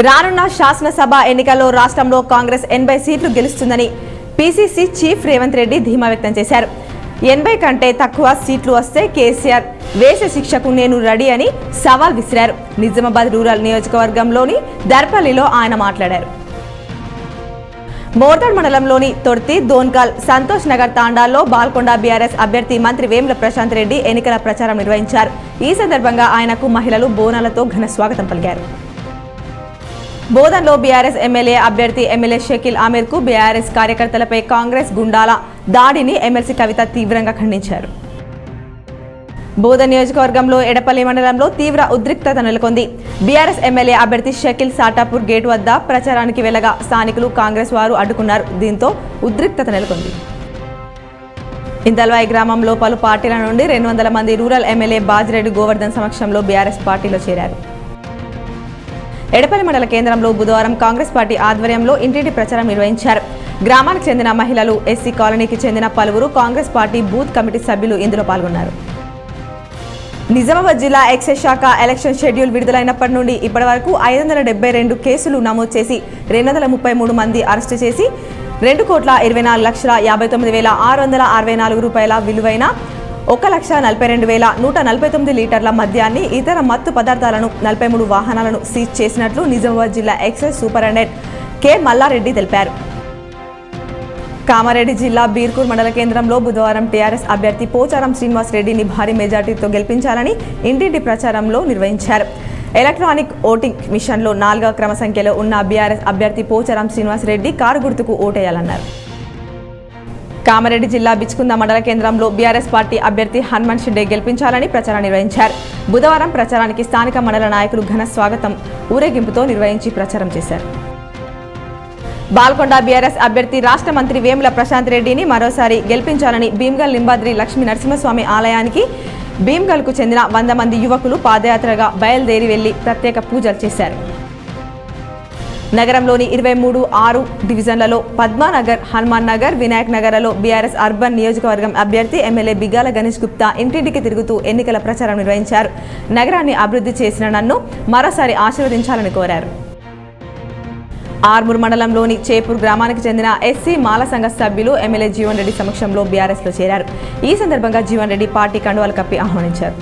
రానున్న శాసనసభ ఎన్నికల్లో రాష్ట్రంలో కాంగ్రెస్ 80 సీట్లు గెలుస్తుందని పీసీసీ చీఫ్ రేవంత్ రెడ్డి ధీమా వ్యక్తం చేశారు. 80 కంటే తక్కువ సీట్లు వస్తే కేసీఆర్ వేసే శిక్షకు నేను రెడీ అని సవాల్ విసిరారు. నిజామాబాద్ రూరల్ నియోజకవర్గంలోని దర్పల్లిలో ఆయన మాట్లాడారు. మోర్దాడ్ మండలంలోని తొర్తి, దోన్కాల్, సంతోష్ నగర్ తాండాల్లో బాల్కొండ బీఆర్ఎస్ అభ్యర్థి మంత్రి వేముల ప్రశాంత్ రెడ్డి ఎన్నికల ప్రచారం నిర్వహించారు. ఈ సందర్భంగా ఆయనకు మహిళలు బోనాలతో ఘన స్వాగతం పలికారు. బోధన్లో బీఆర్ఎస్ ఎమ్మెల్యే అభ్యర్థి ఎమ్మెల్యే షకీల్ ఆమీర్ కు బీఆర్ఎస్ కార్యకర్తలపై కాంగ్రెస్ గుండాల దాడిని ఎమ్మెల్సీ కవిత తీవ్రంగా ఖండించారు. బోధన్ నియోజకవర్గంలో ఎడపల్లి మండలంలో తీవ్ర ఉద్రిక్తత నెలకొంది. బీఆర్ఎస్ ఎమ్మెల్యే అభ్యర్థి షకీల్ సాటాపూర్ గేటు వద్ద ప్రచారానికి వెళ్లగా స్థానికులు కాంగ్రెస్ వారు అడ్డుకున్నారు. దీంతో ఉద్రిక్తత నెలకొంది. ఇంతల్వాయి గ్రామంలో పలు పార్టీల నుండి 200 మంది రూరల్ ఎమ్మెల్యే బాజిరెడ్డి గోవర్ధన్ సమక్షంలో బీఆర్ఎస్ పార్టీలో చేరారు. ఎడపల్లి మండల కేంద్రంలో బుధవారం కాంగ్రెస్ పార్టీ ఆధ్వర్యంలో ఇంటింటి ప్రచారం నిర్వహించారు. గ్రామానికి చెందిన మహిళలు, ఎస్సీ కాలనీకి చెందిన పలువురు కాంగ్రెస్ పార్టీ బూత్ కమిటీ సభ్యులు ఇందులో పాల్గొన్నారు. నిజామాబాద్ జిల్లా ఎక్సైజ్ శాఖ ఎలక్షన్ షెడ్యూల్ విడుదలైనప్పటి నుండి ఇప్పటి వరకు 572 కేసులు నమోదు చేసి 233 మంది అరెస్టు చేసి 2,24,59,664 రూపాయల విలువైన 1,42,149 లీటర్ల మద్యాన్ని, ఇతర మత్తు పదార్థాలను, 43 వాహనాలను సీజ్ చేసినట్లు నిజామాబాద్ జిల్లా ఎక్సైజ్ సూపరింటెండెంట్ కె మల్లారెడ్డి తెలిపారు. కామారెడ్డి జిల్లా బీర్కూర్ మండల కేంద్రంలో బుధవారం టీఆర్ఎస్ అభ్యర్థి పోచారం శ్రీనివాస్ రెడ్డిని భారీ మెజార్టీతో గెలిపించాలని ఇంటింటి ప్రచారంలో నిర్వహించారు. ఎలక్ట్రానిక్ ఓటింగ్ మిషన్లో 4వ క్రమ సంఖ్యలో ఉన్న బీఆర్ఎస్ అభ్యర్థి పోచారం శ్రీనివాస్ రెడ్డి కారు గుర్తుకు ఓటేయాలన్నారు. కామారెడ్డి జిల్లా బిచ్కుంద మండల కేంద్రంలో బీఆర్ఎస్ పార్టీ అభ్యర్థి హనుమంత్ షిండే గెలిపించాలని ప్రచారం నిర్వహించారు. బుధవారం ప్రచారానికి స్థానిక మండల నాయకులు ఘన స్వాగతం, ఊరేగింపుతో నిర్వహించి ప్రచారం చేశారు. బాల్కొండ బీఆర్ఎస్ అభ్యర్థి రాష్ట్ర మంత్రి వేముల ప్రశాంత్ రెడ్డిని మరోసారి గెలిపించాలని భీమ్గల్ లింబాద్రి లక్ష్మీ నరసింహస్వామి ఆలయానికి భీమ్గల్కు చెందిన 100 మంది యువకులు పాదయాత్రగా బయలుదేరి వెళ్లి ప్రత్యేక పూజలు చేశారు. నగరంలోని 23 డివిజన్లలో పద్మానగర్, హనుమాన్ నగర్, వినాయక్ నగర్లలో బీఆర్ఎస్ అర్బన్ నియోజకవర్గం అభ్యర్థి ఎమ్మెల్యే బిగాల గణేష్ గుప్తా ఇంటింటికి తిరుగుతూ ఎన్నికల ప్రచారం నిర్వహించారు. నగరాన్ని అభివృద్ధి చేసిన నన్ను మరోసారి ఆశీర్వదించాలని కోరారు. ఆర్మూర్ మండలంలోని చేపూర్ గ్రామానికి చెందిన ఎస్సీ మాల సంఘ సభ్యులు ఎమ్మెల్యే జీవన్ రెడ్డి సమక్షంలో బీఆర్ఎస్ లో చేరారు. ఈ సందర్భంగా జీవన్ రెడ్డి పార్టీ కండువాలు కప్పి ఆహ్వానించారు.